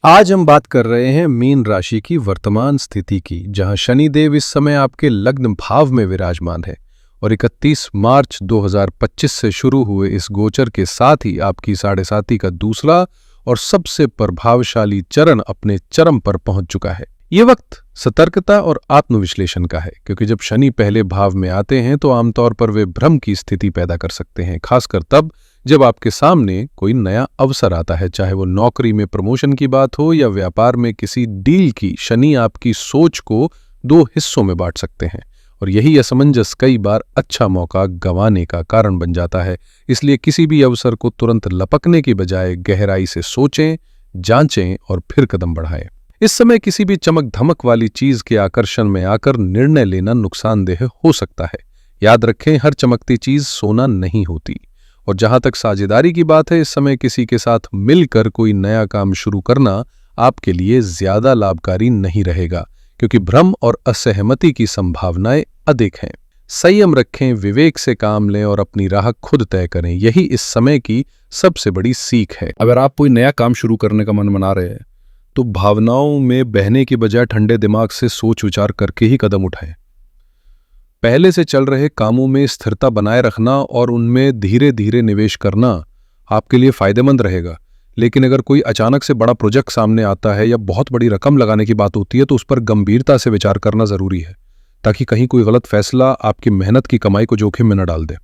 आज हम बात कर रहे हैं मीन राशि की वर्तमान स्थिति की, जहां शनिदेव इस समय आपके लग्न भाव में विराजमान है और 31 मार्च 2025 से शुरू हुए इस गोचर के साथ ही आपकी साढ़े साती का दूसरा और सबसे प्रभावशाली चरण अपने चरम पर पहुंच चुका है। ये वक्त सतर्कता और आत्मविश्लेषण का है, क्योंकि जब शनि पहले भाव में आते हैं तो आमतौर पर वे भ्रम की स्थिति पैदा कर सकते हैं, खासकर तब जब आपके सामने कोई नया अवसर आता है, चाहे वो नौकरी में प्रमोशन की बात हो या व्यापार में किसी डील की। शनि आपकी सोच को दो हिस्सों में बांट सकते हैं और यही असमंजस कई बार अच्छा मौका गंवाने का कारण बन जाता है। इसलिए किसी भी अवसर को तुरंत लपकने की बजाय गहराई से सोचें, जांचें और फिर कदम बढ़ाएं। इस समय किसी भी चमक धमक वाली चीज के आकर्षण में आकर निर्णय लेना नुकसानदेह हो सकता है। याद रखें, हर चमकती चीज सोना नहीं होती। और जहां तक साझेदारी की बात है, इस समय किसी के साथ मिलकर कोई नया काम शुरू करना आपके लिए ज्यादा लाभकारी नहीं रहेगा, क्योंकि भ्रम और असहमति की संभावनाएं अधिक हैं। संयम रखें, विवेक से काम लें और अपनी राह खुद तय करें। यही इस समय की सबसे बड़ी सीख है। अगर आप कोई नया काम शुरू करने का मन बना रहे हैं तो भावनाओं में बहने की बजाय ठंडे दिमाग से सोच विचार करके ही कदम उठाएं। पहले से चल रहे कामों में स्थिरता बनाए रखना और उनमें धीरे धीरे निवेश करना आपके लिए फायदेमंद रहेगा। लेकिन अगर कोई अचानक से बड़ा प्रोजेक्ट सामने आता है या बहुत बड़ी रकम लगाने की बात होती है तो उस पर गंभीरता से विचार करना जरूरी है, ताकि कहीं कोई गलत फैसला आपकी मेहनत की कमाई को जोखिम में न डाल दे।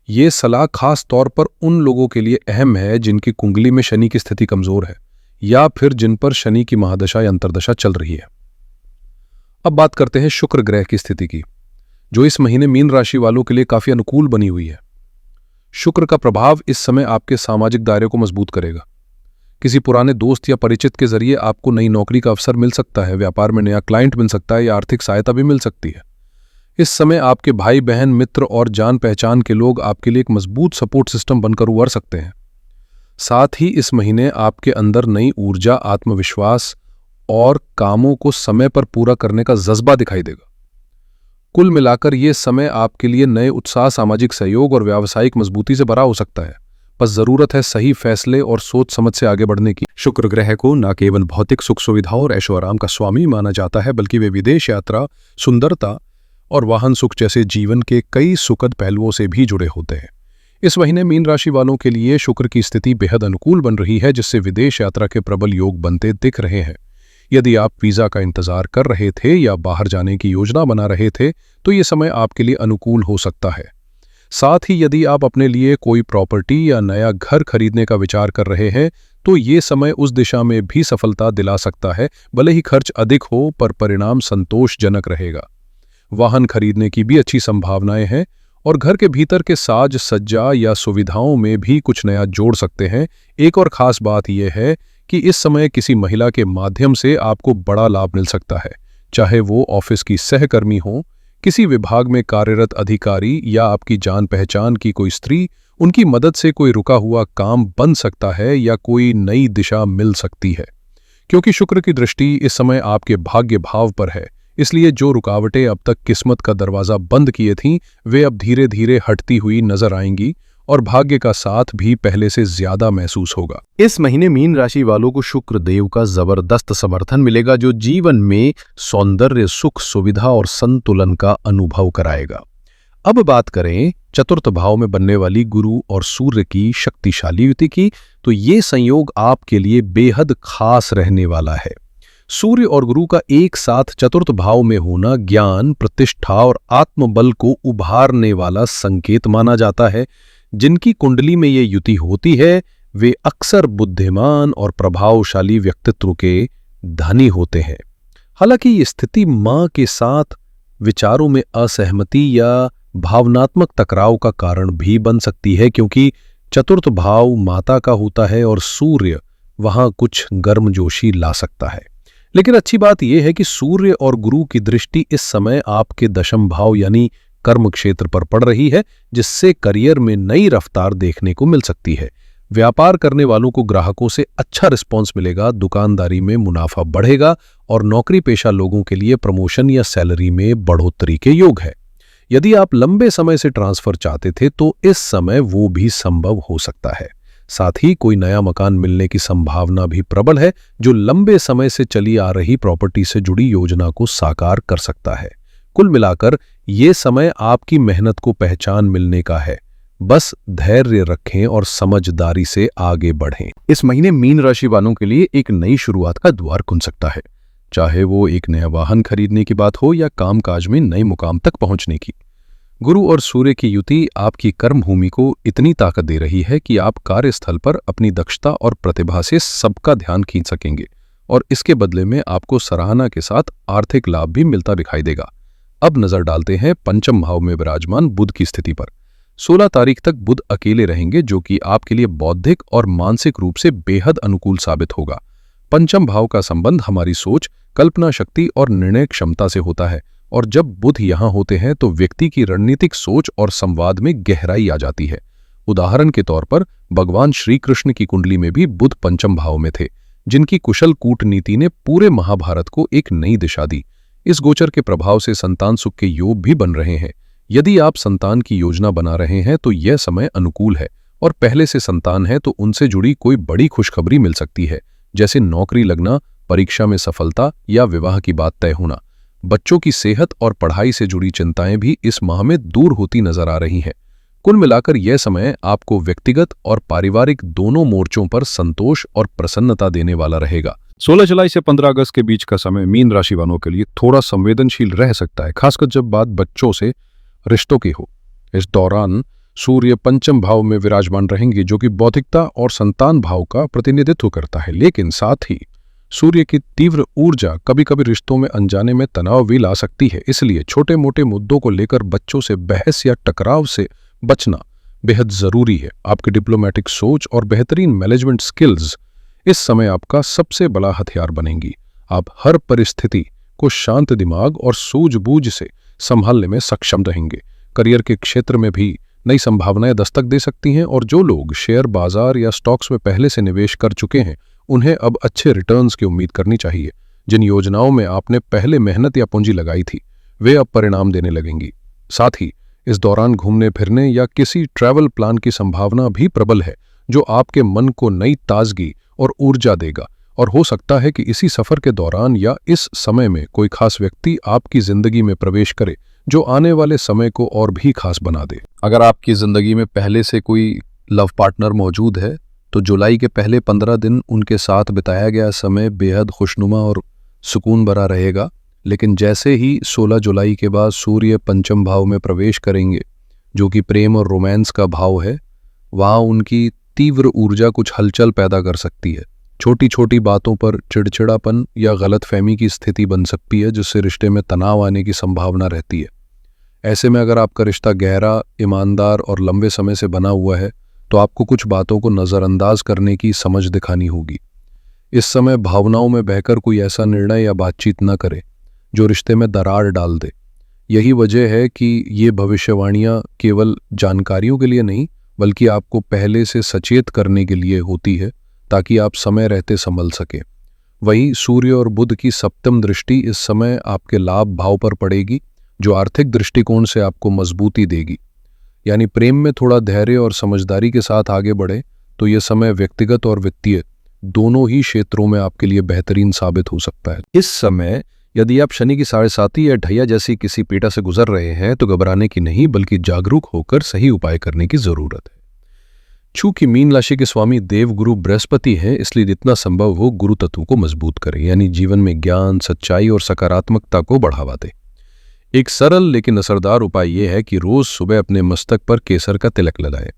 ये सलाह खास तौर पर उन लोगों के लिए अहम है जिनकी कुंडली में शनि की स्थिति कमजोर है या फिर जिन पर शनि की महादशा या अंतर्दशा चल रही है। अब बात करते हैं शुक्र ग्रह की स्थिति की, जो इस महीने मीन राशि वालों के लिए काफी अनुकूल बनी हुई है। शुक्र का प्रभाव इस समय आपके सामाजिक दायरे को मजबूत करेगा। किसी पुराने दोस्त या परिचित के जरिए आपको नई नौकरी का अवसर मिल सकता है, व्यापार में नया क्लाइंट मिल सकता है या आर्थिक सहायता भी मिल सकती है। इस समय आपके भाई बहन, मित्र और जान पहचान के लोग आपके लिए एक मजबूत सपोर्ट सिस्टम बनकर उभर सकते हैं। साथ ही इस महीने आपके अंदर नई ऊर्जा, आत्मविश्वास और कामों को समय पर पूरा करने का जज्बा दिखाई देगा। कुल मिलाकर यह समय आपके लिए नए उत्साह, सामाजिक सहयोग और व्यावसायिक मजबूती से भरा हो सकता है। बस जरूरत है सही फैसले और सोच समझ से आगे बढ़ने की। शुक्र ग्रह को न केवल भौतिक सुख सुविधाओं और ऐशो आराम का स्वामी माना जाता है, बल्कि वे विदेश यात्रा, सुंदरता और वाहन सुख जैसे जीवन के कई सुखद पहलुओं से भी जुड़े होते हैं। इस महीने मीन राशि वालों के लिए शुक्र की स्थिति बेहद अनुकूल बन रही है, जिससे विदेश यात्रा के प्रबल योग बनते दिख रहे हैं। यदि आप वीजा का इंतजार कर रहे थे या बाहर जाने की योजना बना रहे थे तो ये समय आपके लिए अनुकूल हो सकता है। साथ ही यदि आप अपने लिए कोई प्रॉपर्टी या नया घर खरीदने का विचार कर रहे हैं तो ये समय उस दिशा में भी सफलता दिला सकता है। भले ही खर्च अधिक हो, पर परिणाम संतोषजनक रहेगा। वाहन खरीदने की भी अच्छी संभावनाएं हैं और घर के भीतर के साज सज्जा या सुविधाओं में भी कुछ नया जोड़ सकते हैं। एक और खास बात यह है कि इस समय किसी महिला के माध्यम से आपको बड़ा लाभ मिल सकता है, चाहे वो ऑफिस की सहकर्मी हो, किसी विभाग में कार्यरत अधिकारी या आपकी जान पहचान की कोई स्त्री। उनकी मदद से कोई रुका हुआ काम बन सकता है या कोई नई दिशा मिल सकती है। क्योंकि शुक्र की दृष्टि इस समय आपके भाग्य भाव पर है, इसलिए जो रुकावटें अब तक किस्मत का दरवाजा बंद किए थीं, वे अब धीरे धीरे हटती हुई नजर आएंगी और भाग्य का साथ भी पहले से ज्यादा महसूस होगा। इस महीने मीन राशि वालों को शुक्र देव का जबरदस्त समर्थन मिलेगा, जो जीवन में सौंदर्य, सुख, सुविधा और संतुलन का अनुभव कराएगा। अब बात करें चतुर्थ भाव में बनने वाली गुरु और सूर्य की शक्तिशाली युति की, तो ये संयोग आपके लिए बेहद खास रहने वाला है। सूर्य और गुरु का एक साथ चतुर्थ भाव में होना ज्ञान, प्रतिष्ठा और आत्मबल को उभारने वाला संकेत माना जाता है। जिनकी कुंडली में ये युति होती है वे अक्सर बुद्धिमान और प्रभावशाली व्यक्तित्व के धनी होते हैं। हालांकि ये स्थिति मां के साथ विचारों में असहमति या भावनात्मक टकराव का कारण भी बन सकती है, क्योंकि चतुर्थ भाव माता का होता है और सूर्य वहां कुछ गर्मजोशी ला सकता है। लेकिन अच्छी बात यह है कि सूर्य और गुरु की दृष्टि इस समय आपके दशम भाव यानी कर्म क्षेत्र पर पड़ रही है, जिससे करियर में नई रफ्तार देखने को मिल सकती है। व्यापार करने वालों को ग्राहकों से अच्छा रिस्पॉन्स मिलेगा, दुकानदारी में मुनाफा बढ़ेगा और नौकरी पेशा लोगों के लिए प्रमोशन या सैलरी में बढ़ोतरी के योग है। यदि आप लंबे समय से ट्रांसफर चाहते थे तो इस समय वो भी संभव हो सकता है। साथ ही कोई नया मकान मिलने की संभावना भी प्रबल है, जो लंबे समय से चली आ रही प्रॉपर्टी से जुड़ी योजना को साकार कर सकता है। कुल मिलाकर ये समय आपकी मेहनत को पहचान मिलने का है। बस धैर्य रखें और समझदारी से आगे बढ़ें। इस महीने मीन राशि वालों के लिए एक नई शुरुआत का द्वार खुल सकता है, चाहे वो एक नया वाहन खरीदने की बात हो या कामकाज में नए मुकाम तक पहुंचने की। गुरु और सूर्य की युति आपकी कर्म भूमि को इतनी ताकत दे रही है कि आप कार्यस्थल पर अपनी दक्षता और प्रतिभा से सबका ध्यान खींच सकेंगे, और इसके बदले में आपको सराहना के साथ आर्थिक लाभ भी मिलता दिखाई देगा। अब नजर डालते हैं पंचम भाव में विराजमान बुध की स्थिति पर। 16 तारीख तक बुध अकेले रहेंगे, जो कि आपके लिए बौद्धिक और मानसिक रूप से बेहद अनुकूल साबित होगा। पंचम भाव का संबंध हमारी सोच, कल्पना शक्ति और निर्णय क्षमता से होता है, और जब बुध यहां होते हैं तो व्यक्ति की रणनीतिक सोच और संवाद में गहराई आ जाती है। उदाहरण के तौर पर भगवान श्री कृष्ण की कुंडली में भी बुध पंचम भाव में थे, जिनकी कुशल कूटनीति ने पूरे महाभारत को एक नई दिशा दी। इस गोचर के प्रभाव से संतान सुख के योग भी बन रहे हैं। यदि आप संतान की योजना बना रहे हैं तो यह समय अनुकूल है, और पहले से संतान है तो उनसे जुड़ी कोई बड़ी खुशखबरी मिल सकती है, जैसे नौकरी लगना, परीक्षा में सफलता या विवाह की बात तय होना। बच्चों की सेहत और पढ़ाई से जुड़ी चिंताएं भी इस माह में दूर होती नजर आ रही हैं। कुल मिलाकर यह समय आपको व्यक्तिगत और पारिवारिक दोनों मोर्चों पर संतोष और प्रसन्नता देने वाला रहेगा। 16 जुलाई से 15 अगस्त के बीच का समय मीन राशि वालों के लिए थोड़ा संवेदनशील रह सकता है, खासकर जब बात बच्चों से रिश्तों की हो। इस दौरान सूर्य पंचम भाव में विराजमान रहेंगे, जो कि बौद्धिकता और संतान भाव का प्रतिनिधित्व करता है। लेकिन साथ ही सूर्य की तीव्र ऊर्जा कभी कभी रिश्तों में अनजाने में तनाव भी ला सकती है। इसलिए छोटे मोटे मुद्दों को लेकर बच्चों से बहस या टकराव से बचना बेहद जरूरी है। आपकी डिप्लोमेटिक सोच और बेहतरीन मैनेजमेंट स्किल्स इस समय आपका सबसे बड़ा हथियार बनेंगी। आप हर परिस्थिति को शांत दिमाग और सूझबूझ से संभालने में सक्षम रहेंगे। करियर के क्षेत्र में भी नई संभावनाएं दस्तक दे सकती हैं, और जो लोग शेयर बाजार या स्टॉक्स में पहले से निवेश कर चुके हैं उन्हें अब अच्छे रिटर्न्स की उम्मीद करनी चाहिए। जिन योजनाओं में आपने पहले मेहनत या पूंजी लगाई थी वे अब परिणाम देने लगेंगी। साथ ही इस दौरान घूमने फिरने या किसी ट्रैवल प्लान की संभावना भी प्रबल है, जो आपके मन को नई ताजगी और ऊर्जा देगा। और हो सकता है कि इसी सफर के दौरान या इस समय में कोई खास व्यक्ति आपकी जिंदगी में प्रवेश करे, जो आने वाले समय को और भी खास बना दे। अगर आपकी जिंदगी में पहले से कोई लव पार्टनर मौजूद है तो जुलाई के पहले 15 दिन उनके साथ बिताया गया समय बेहद खुशनुमा और सुकून भरा रहेगा। लेकिन जैसे ही 16 जुलाई के बाद सूर्य पंचम भाव में प्रवेश करेंगे, जो कि प्रेम और रोमांस का भाव है, वहाँ उनकी तीव्र ऊर्जा कुछ हलचल पैदा कर सकती है। छोटी छोटी बातों पर चिड़चिड़ापन या गलतफहमी की स्थिति बन सकती है, जिससे रिश्ते में तनाव आने की संभावना रहती है। ऐसे में अगर आपका रिश्ता गहरा, ईमानदार और लंबे समय से बना हुआ है तो आपको कुछ बातों को नज़रअंदाज करने की समझ दिखानी होगी। इस समय भावनाओं में बहकर कोई ऐसा निर्णय या बातचीत न करे जो रिश्ते में दरार डाल दे। यही वजह है कि ये भविष्यवाणियाँ केवल जानकारियों के लिए नहीं, बल्कि आपको पहले से सचेत करने के लिए होती है, ताकि आप समय रहते संभल सकें। वहीं सूर्य और बुध की सप्तम दृष्टि इस समय आपके लाभ भाव पर पड़ेगी, जो आर्थिक दृष्टिकोण से आपको मजबूती देगी। यानी प्रेम में थोड़ा धैर्य और समझदारी के साथ आगे बढ़े तो ये समय व्यक्तिगत और वित्तीय दोनों ही क्षेत्रों में आपके लिए बेहतरीन साबित हो सकता है। इस समय यदि आप शनि की 7.5 या ढैया जैसी किसी पीड़ा से गुजर रहे हैं तो घबराने की नहीं, बल्कि जागरूक होकर सही उपाय करने की जरूरत है। चूंकि मीन राशि के स्वामी देव गुरु बृहस्पति हैं, इसलिए जितना संभव हो गुरु तत्व को मजबूत करें, यानी जीवन में ज्ञान, सच्चाई और सकारात्मकता को बढ़ावा दें। एक सरल लेकिन असरदार उपाय यह है कि रोज सुबह अपने मस्तक पर केसर का तिलक लगाएं।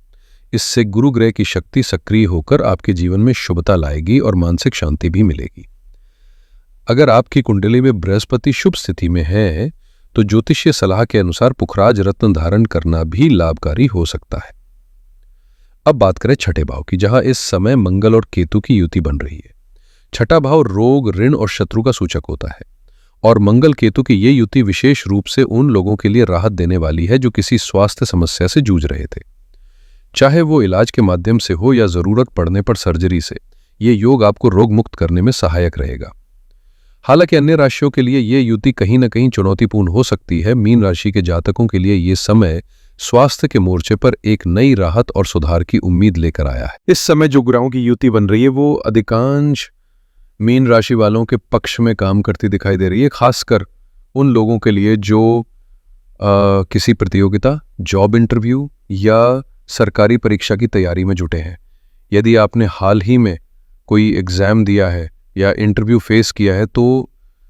इससे गुरु ग्रह की शक्ति सक्रिय होकर आपके जीवन में शुभता लाएगी और मानसिक शांति भी मिलेगी। अगर आपकी कुंडली में बृहस्पति शुभ स्थिति में है तो ज्योतिषीय सलाह के अनुसार पुखराज रत्न धारण करना भी लाभकारी हो सकता है। अब बात करें छठे भाव की, जहां इस समय मंगल और केतु की युति बन रही है। छठा भाव रोग, ऋण और शत्रु का सूचक होता है, और मंगल केतु की ये युति विशेष रूप से उन लोगों के लिए राहत देने वाली है जो किसी स्वास्थ्य समस्या से जूझ रहे थे, चाहे वो इलाज के माध्यम से हो या जरूरत पड़ने पर सर्जरी से। ये योग आपको रोग मुक्त करने में सहायक रहेगा। हालांकि अन्य राशियों के लिए ये युति कहीं न कहीं चुनौतीपूर्ण हो सकती है। मीन राशि के जातकों के लिए ये समय स्वास्थ्य के मोर्चे पर एक नई राहत और सुधार की उम्मीद लेकर आया है। इस समय जो ग्रहों की युति बन रही है वो अधिकांश मीन राशि वालों के पक्ष में काम करती दिखाई दे रही है, खासकर उन लोगों के लिए जो किसी प्रतियोगिता, जॉब इंटरव्यू या सरकारी परीक्षा की तैयारी में जुटे हैं। यदि आपने हाल ही में कोई एग्जाम दिया है या इंटरव्यू फेस किया है तो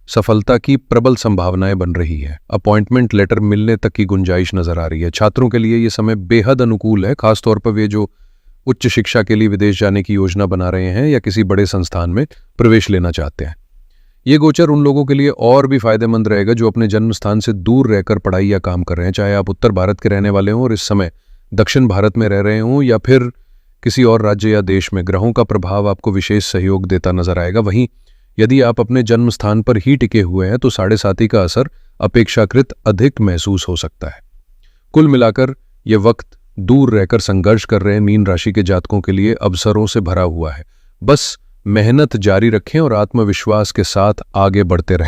सफलता की प्रबल संभावनाएं बन रही है। अपॉइंटमेंट लेटर मिलने तक की गुंजाइश नजर आ रही है। छात्रों के लिए ये समय बेहद अनुकूल है, खासतौर पर वे जो उच्च शिक्षा के लिए विदेश जाने की योजना बना रहे हैं या किसी बड़े संस्थान में प्रवेश लेना चाहते हैं। ये गोचर उन लोगों के लिए और भी फायदेमंद रहेगा जो अपने जन्म स्थान से दूर रहकर पढ़ाई या काम कर रहे हैं, चाहे आप उत्तर भारत के रहने वाले हों और इस समय दक्षिण भारत में रह रहे हों या फिर किसी और राज्य या देश में। ग्रहों का प्रभाव आपको विशेष सहयोग देता नजर आएगा। वहीं यदि आप अपने जन्म स्थान पर ही टिके हुए हैं तो 7.5 का असर अपेक्षाकृत अधिक महसूस हो सकता है। कुल मिलाकर यह वक्त दूर रहकर संघर्ष कर रहे मीन राशि के जातकों के लिए अवसरों से भरा हुआ है। बस मेहनत जारी रखें और आत्मविश्वास के साथ आगे बढ़ते रहें।